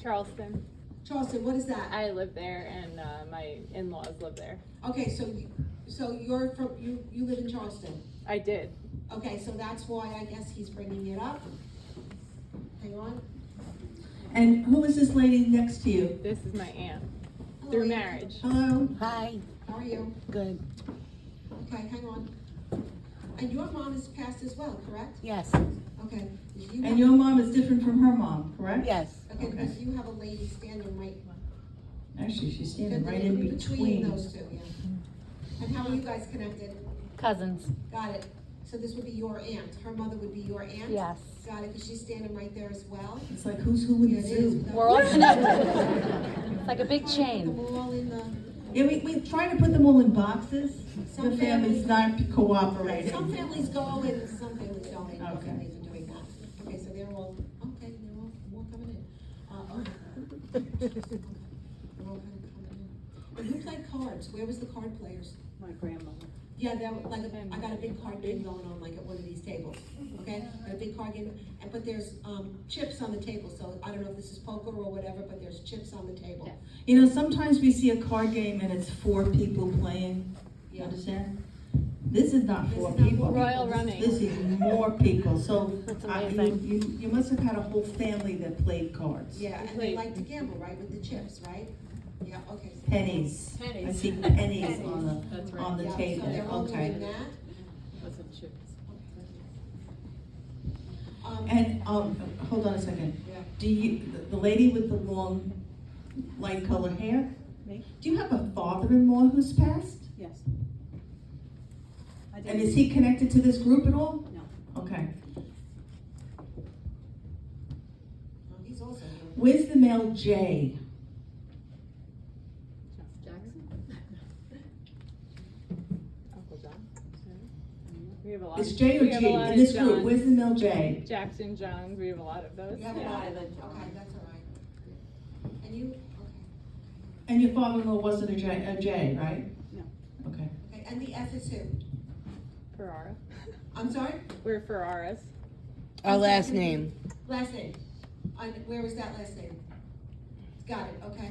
Charleston. Charleston, what is that? I live there, and my in-laws live there. Okay, so you're from, you live in Charleston. I did. Okay, so that's why I guess he's bringing it up. Hang on. And who is this lady next to you? This is my aunt Hello, through Aunt. marriage. Hello? Hi, How are you? good. Okay, hang on. And your mom is passed as well, correct? Yes, Okay. You And have- your mom is different from her mom, correct? yes. Okay, Okay. because you have a lady standing right. Actually, she's standing right in between. those two, yeah. And how are you guys connected? Cousins, Got it. So this would be your aunt. Her mother would be your aunt? yes. Got it, because she's standing right there as well. It's like who's who in Yeah, the it is. zoo. We're all connected. It's like a big Put chain. them all in the, Yeah, we try to put them all in boxes. Some The family's families- not cooperating. some families go and some families don't, and no Okay. families are doing that. Okay, so they're all coming in. They're all kind of coming in. And who played cards? Where was the card players? My grandmother. Yeah, there were like, I got a big card game going on like at one of these tables, okay? Got a big card game, but there's, chips on the table, so I don't know if this is poker or whatever, but there's chips on the table. You know, sometimes we see a card game and it's 4 people playing, you Yeah. understand? This is not This 4 is not people. Royal running. This is more people, so That's you, amazing. you must have had a whole family that played cards. Yeah, and they like to gamble, right, with the chips, right? Yeah, okay. So Pennies. I Pennies. see pennies on the, That's right. on the Yeah, table, so they're all okay. doing that. Wasn't chips. And, hold on a second. Yeah. Do you, the lady with the long, light colored hair? Me? Do you have a father-in-law who's passed? Yes. I And is he connected to this group at all? No. Okay. Oh, he's also here. Where's the male J? Jackson. Uncle John. We have a lot. It's J or we have a G lot in of this group? Johns. Where's the male J? Jackson Johns. We have a lot of those. You have a Yeah. lot of them, okay, that's all right. And you, okay. And your father-in-law wasn't a J, right? No. Okay. Okay, and the F is who? Ferrara. I'm sorry? We're Ferraras. Our last name. Last name. Where was that last name? Got it, okay.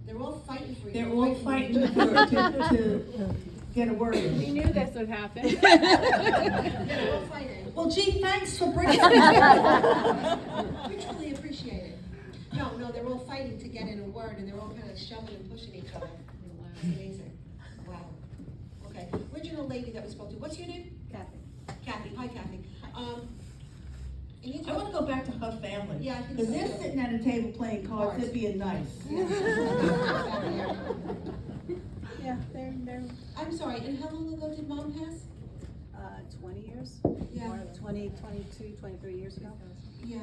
They're all fighting for you. They're all fighting to get a word We in. knew this would happen. They're all fighting. Well, gee, thanks for bringing it. We truly appreciate it. No, they're all fighting to get in a word, and they're all kind of shoving and pushing each other. It's amazing. Wow. Okay, original lady that we spoke to, what's your name? Kathy. Kathy, hi Kathy. And you I want to go back to her family. Yeah, I think Because so, they're too. sitting at a table playing cards, they're being nice. Yeah, they're, I'm sorry, and how long ago did mom pass? 20 years? Yeah. More, 20, 22, 23 years ago? Yeah,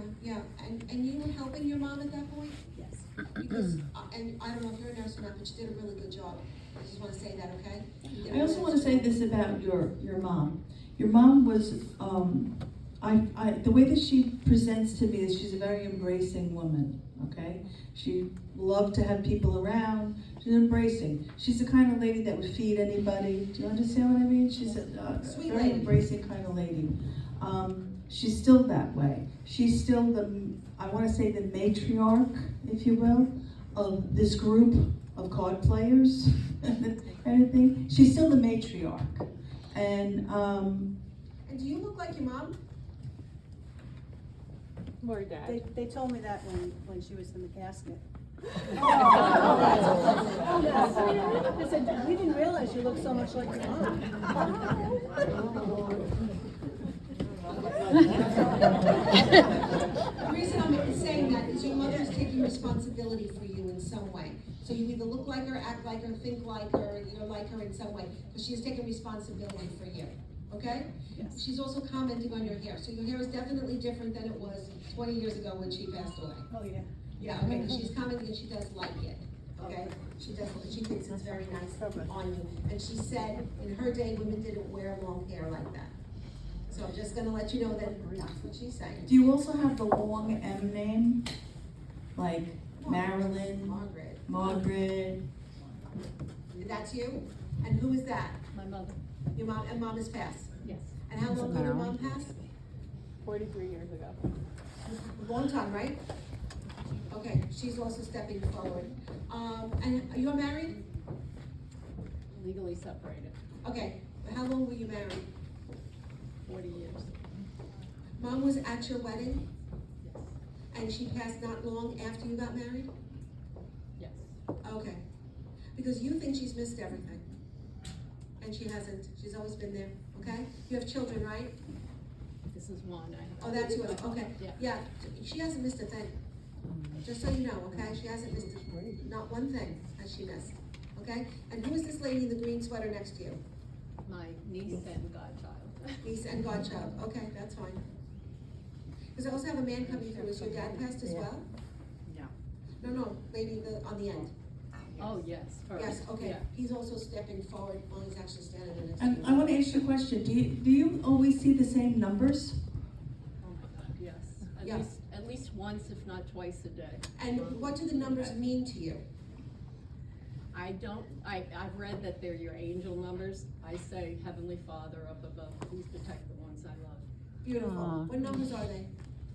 and you were helping your mom at that point? Yes. Because, and I don't know if you're a nurse or not, but you did a really good job. I just wanna say that, okay? You did a I also really want to good say job. this about your mom. Your mom was, the way that she presents to me is she's a very embracing woman, okay? She loved to have people around, she's embracing. She's the kind of lady that would feed anybody, do you understand what I mean? She's a Sweet very lady. embracing kind of lady. She's still that way. She's still I want to say the matriarch, if you will, of this group of card players, kind of thing. She's still the matriarch. And And do you look like your mom? More dad. They told me that when she was in the casket. They said, we didn't realize you looked so much like your mom. The reason I'm saying that is your mother is taking responsibility for you in some way. So you either look like her, act like her, think like her, you're like her in some way, because she is taking responsibility for you, okay? Yes. She's also commenting on your hair, so your hair is definitely different than it was 20 years ago when she passed away. Oh, yeah. Yeah, okay, but she's commenting and she does like it, okay? She does, she thinks it's very nice on you. And she said, in her day, women didn't wear long hair like that. So I'm just gonna let you know that that's what she's saying. do you also have the long M name? Like Marilyn, Margaret. Margaret? That's you? And who is that? My mother. Your mom, and mom has passed? Yes. And how long ago did mom pass? 43 years ago. Long time, right? Okay, she's also stepping forward. And you're married? Legally separated, Okay, how long were you married? 40 years. Mom was at your wedding, Yes. and she passed not long after you got married? Yes. Okay, because you think she's missed everything, and she hasn't. She's always been there, okay? You have children, right? This is one I have. Oh, that's yours, okay. Yeah. Yeah, she hasn't missed a thing. Just so you know, okay? She hasn't missed not one thing has she missed, okay? And who is this lady in the green sweater next to you? My niece and godchild. Niece and godchild, okay, that's fine. Because I also have a man coming through. Is your dad passed as well? No. No, lady on the end. Oh, yes, first. Yes, okay. Yeah. He's also stepping forward. Well, he's actually standing there next to And you. I want to ask you a question. Do you always see the same numbers? Oh my God, yes. Yeah. At least once, if not twice a day. And what do the numbers mean to you? I've read that they're your angel numbers. I say, Heavenly Father up above, please protect the ones I love. Beautiful. What numbers are they?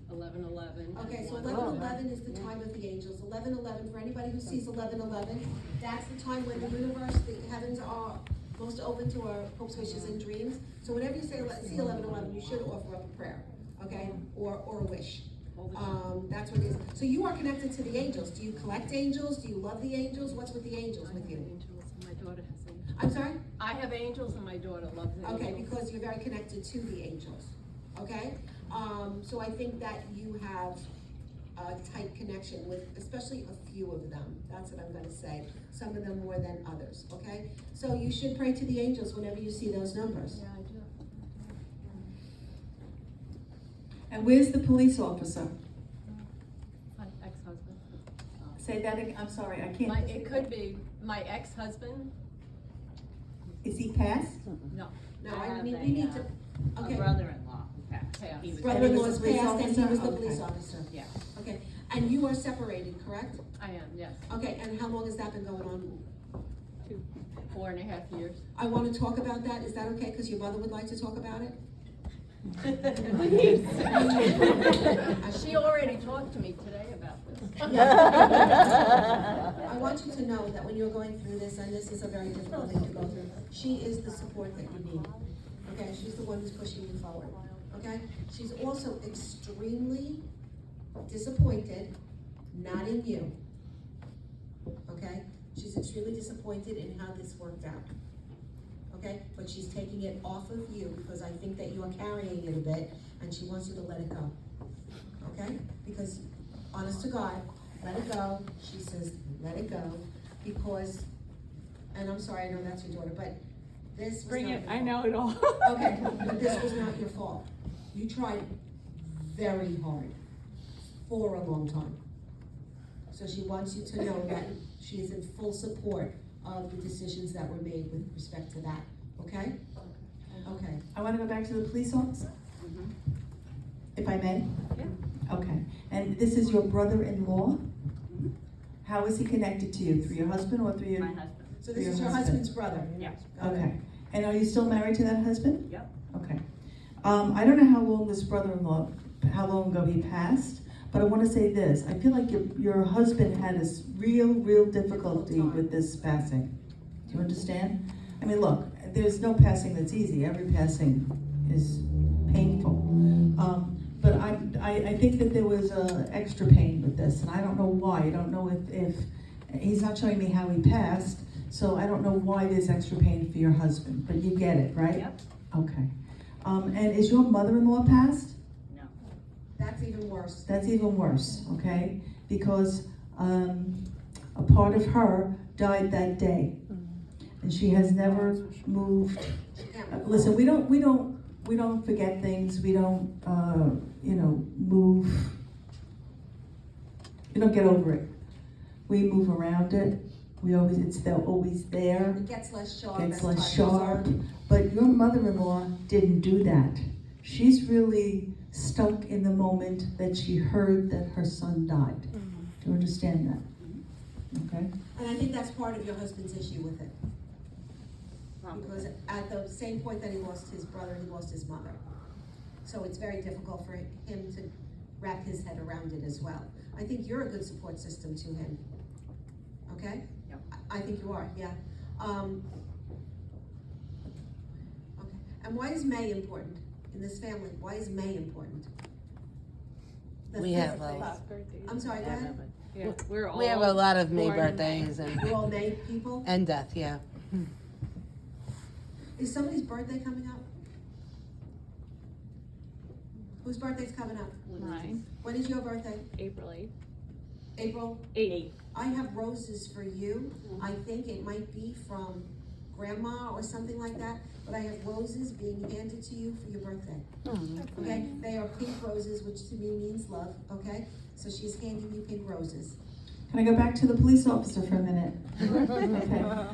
1111. Okay, so 11:11 is the time of the angels. 11:11, for anybody who sees 11:11, that's the time when the universe, the heavens are most open to our hopes, wishes, and dreams. So whenever you see 11:11, you should offer up a prayer, okay, or a wish. That's what it is. So you are connected to the angels. Do you collect angels? Do you love the angels? What's with the angels with you? Angels, and my daughter has angels. I'm sorry? I have angels and my daughter loves angels. Okay, because you're very connected to the angels, okay? So I think that you have a tight connection with, especially a few of them. That's what I'm gonna say. Some of them more than others, okay? So you should pray to the angels whenever you see those numbers. Yeah, I do. And where's the police officer? My ex-husband. Say that again. I'm sorry, I can't. It could be my ex-husband. Is he passed? No. No, I have we a, need to, A okay. brother-in-law who passed. Passed. He was- Brother-in-law's police passed and he was the officer? police Okay. officer. Yeah. Okay, and you are separated, correct? I am, yes. Okay, and how long has that been going on? 4.5 years. I wanna talk about that. Is that okay? Cause your mother would like to talk about it? She already talked to me today about this. I want you to know that when you're going through this, and this is a very difficult thing to go through, she is the support that you need. Okay, she's the one who's pushing you forward, okay? She's also extremely disappointed, not in you, okay? She's extremely disappointed in how this worked out, okay? But she's taking it off of you because I think that you are carrying it a bit, and she wants you to let it go, okay? Because, honest to God, let it go. She says, let it go, because, and I'm sorry, I know that's your daughter, but this was Bring not it, your I fault. know it all. Okay, but this was not your fault. You tried very hard for a long time. So she wants you to know that she is in full support of the decisions that were made with respect to that, okay? Okay. I want to go back to the police officer, if I may. Yeah. Okay, and this is your brother-in-law? How is he connected to you? Through your husband or through your? My husband. So this Your is your husband. husband's brother? Yeah. Okay, and are you still married to that husband? Yep. Okay. I don't know how long this brother-in-law, how long ago he passed, but I want to say this. I feel like your husband had this real difficulty with this passing. Do you understand? I mean, look, there's no passing that's easy. Every passing is painful. But I think that there was extra pain with this, and I don't know why. I don't know if he's not showing me how he passed, so I don't know why there's extra pain for your husband, but you get it, right? Yep. Okay. And is your mother-in-law passed? No. That's even worse. That's even worse, okay? Because a part of her died that day, and she has never moved. Listen, we don't forget things. We don't, move. We don't get over it. We move around it. They're always there. It gets less sharp. Gets as less time goes sharp. on. But your mother-in-law didn't do that. She's really stuck in the moment that she heard that her son died. Do you understand that? Okay? And I think that's part of your husband's issue with it. Because at the same point that he lost his brother, he lost his mother. So it's very difficult for him to wrap his head around it as well. I think you're a good support system to him, okay? Yep. I think you are, yeah. Okay, and why is May important in this family? Why is May important? The We have fifth. a- I'm sorry, go ahead. Yeah, we're all. We have a lot of May born in May. birthdays and, We're all May people. and death, yeah. Is somebody's birthday coming up? Whose birthday's coming up? Mine, When is your birthday? April 8th. April? 8th. I have roses for you. I think it might be from grandma or something like that, but I have roses being handed to you for your birthday. Okay, they are pink roses, which to me means love, okay? So she's handing you pink roses. Can I go back to the police officer for a minute? Okay.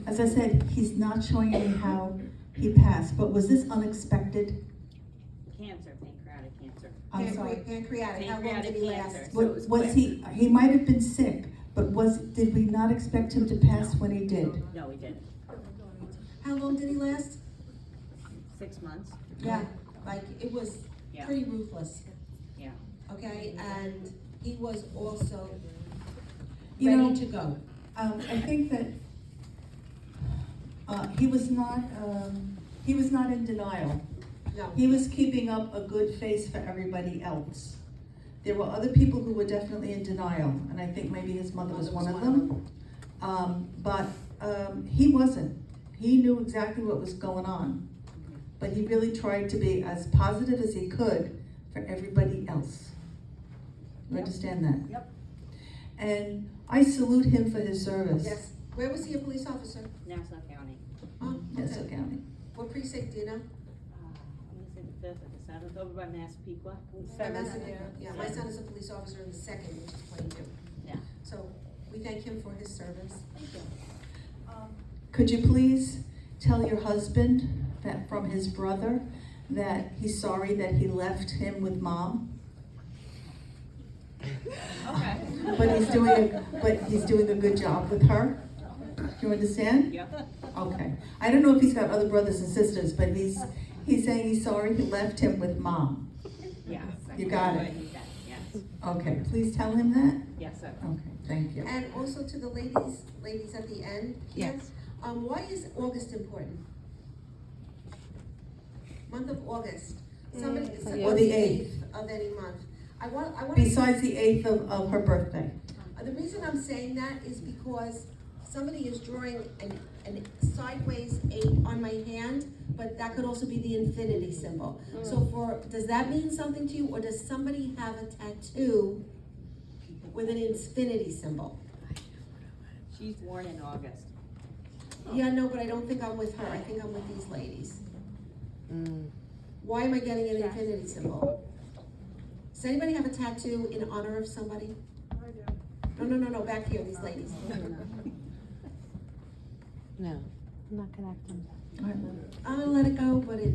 As I said, he's not showing me how he passed, but was this unexpected? Cancer, pancreatic cancer. I'm sorry. Pancreatic, how long did Pancreatic he cancer. last? So it was Was he might have been sick, but did we not expect him to pass when he did? No, we didn't. How long did he last? 6 months. Yeah, like, it was Yeah. pretty ruthless, Yeah. okay? And he was also You know, ready to go. I think that he was not in denial. No, He was keeping up a good face for everybody else. There were other people who were definitely in denial, and I think maybe his mother was one of them. But he wasn't. He knew exactly what was going on. But he really tried to be as positive as he could for everybody else. You Yep. understand that? Yep. And I salute him for his service. yes. Where was he a police officer? Nassau County. Oh, Nassau okay. County. What precinct, do you know? I'm gonna say the 5th or the 7th, over by Massapequa. Yeah, my son is a police officer in the second, which is 22. Yeah. So we thank him for his service. Thank you. Could you please tell your husband that from his brother that he's sorry that he left him with mom? Okay. But he's doing a good job with her. Do you understand? Yep. Okay. I don't know if he's got other brothers and sisters, but he's saying he's sorry he left him with mom. Yes. You got it. Yes. Okay, please tell him that. Yes, sir. Okay, thank you. And also to the ladies at the end here. Yes. Why is August important? Month of August. Somebody, Or what's the the 8th. 8th of any month? I want. Besides the 8th of her birthday. The reason I'm saying that is because somebody is drawing an sideways 8 on my hand, but that could also be the infinity symbol. So does that mean something to you, or does somebody have a tattoo with an infinity symbol? She's born in August. Yeah, no, but I don't think I'm with her, I think I'm with these ladies. Mm. Why am I getting an infinity symbol? Does anybody have a tattoo in honor of somebody? No, back here, these ladies. No. All right. I'm gonna let it go, but it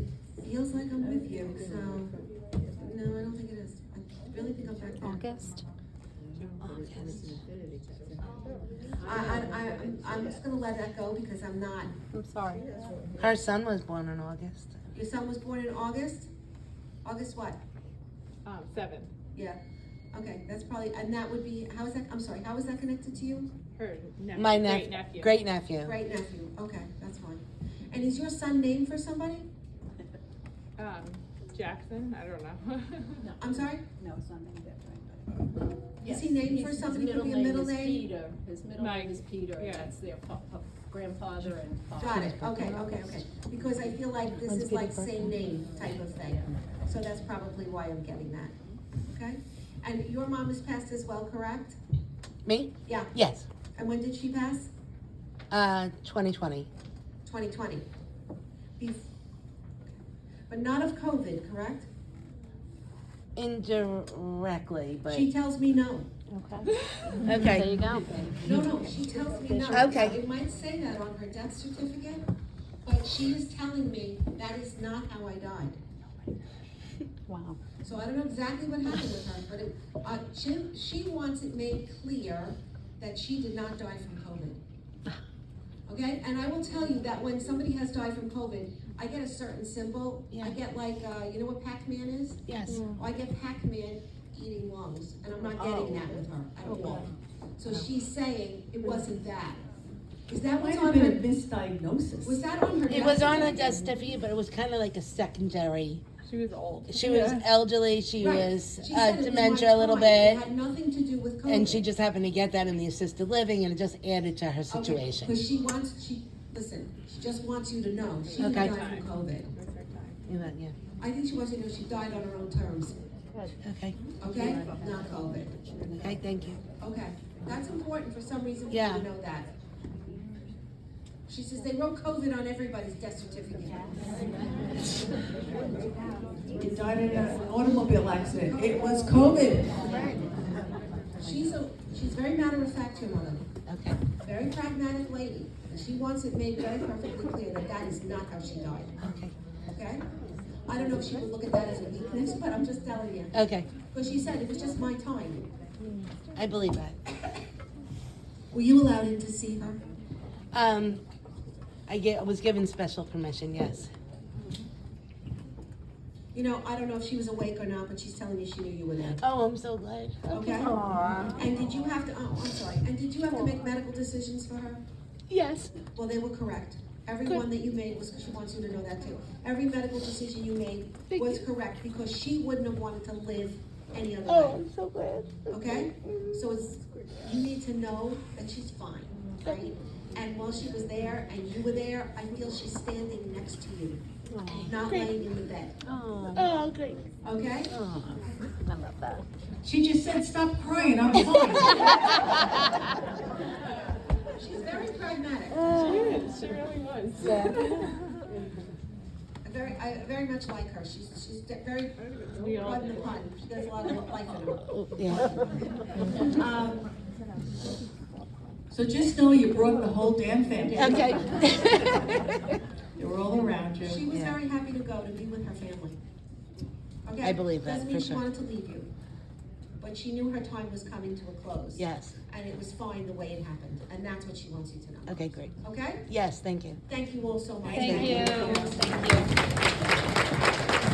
feels like I'm with you, so, no, I don't think it is. I really think I'm back there. August. I'm just gonna let that go because I'm not. I'm sorry. Her son was born in August. Your son was born in August? August what? 7. Yeah, okay, that's probably, and that would be, how is that, I'm sorry, how is that connected to you? Her nephew. My great nephew. great nephew. Great nephew, okay, that's fine. And is your son named for somebody? Jackson, I don't know. I'm sorry? No, it's not named that right. Is he named for somebody? Could be a middle name? Peter, his middle Mike. name is Peter, and Yeah. that's their grandfather and father. Got it, okay, because I feel like this is like same name type of thing. So that's probably why I'm getting that, okay? And your mom has passed as well, correct? Me? Yeah, Yes. and when did she pass? 2020. 2020. But not of COVID, correct? Indirectly, but She tells me no. Okay. okay. There you go. No, she tells me no. Okay. It might say that on her death certificate, but she is telling me that is not how I died. Wow. So I don't know exactly what happened with her, but she wants it made clear that she did not die from COVID. Okay, and I will tell you that when somebody has died from COVID, I get a certain symbol. Yeah. I get like, you know what Pac-Man is? Yes. I get Pac-Man eating lungs, and I'm not getting that with her at all. So she's saying it wasn't that. Is that what's Might on have been a her, misdiagnosis. was that on her? It was on a death certificate, but it was kind of like a secondary. She was old. She was elderly, she Right. was She said it was dementia my a little time. It bit, had nothing to do with COVID. and she just happened to get that in the assisted living, and it just added to her situation. Because listen, she just wants you to know, she didn't Okay. die from COVID. That's her time. Yeah. I think she wants you to know she died on her own terms, Okay, okay? Not COVID. okay, thank you. Okay, that's important for some reason for you Yeah. to know that. She says they wrote COVID on everybody's death certificate. You died in an automobile accident. It was COVID. She's very matter of fact, your mother, Okay, very pragmatic lady. And she wants it made very perfectly clear that that is not how she died, okay, okay? I don't know if she would look at that as a weakness, but I'm just telling you. okay, Because she said it was just my time. I believe that. Were you allowed in to see her? I was given special permission, yes. You know, I don't know if she was awake or not, but she's telling me she knew you were there. Oh, I'm so glad. Okay? And did you have to, oh, I'm sorry, and did you have to make medical decisions for her? Yes, Well, they were correct. Every one that you made was, she wants you to know that too. Every medical decision you made was correct because she wouldn't have wanted to live any other way. I'm so glad. Okay? So you need to know that she's fine, right? And while she was there and you were there, I feel she's standing next to you, not laying in the bed. Oh, great. Okay? Oh, I love that. She just said, stop crying, I'm fine. She's very pragmatic. She really was. I very much like her. She's very, We all pardon the do. pun, she does a lot of life in her. Oh, yeah. So just know you brought the whole damn family. Okay. They were all around you. She was Yeah. very happy to go to be with her family. Okay? I believe that, Doesn't mean for she sure. wanted to leave you, but she knew her time was coming to a close. Yes, And it was fine the way it happened, and that's what she wants you to know. okay, great. Okay? Yes, thank you. Thank you all so much. Thank you. Thank you.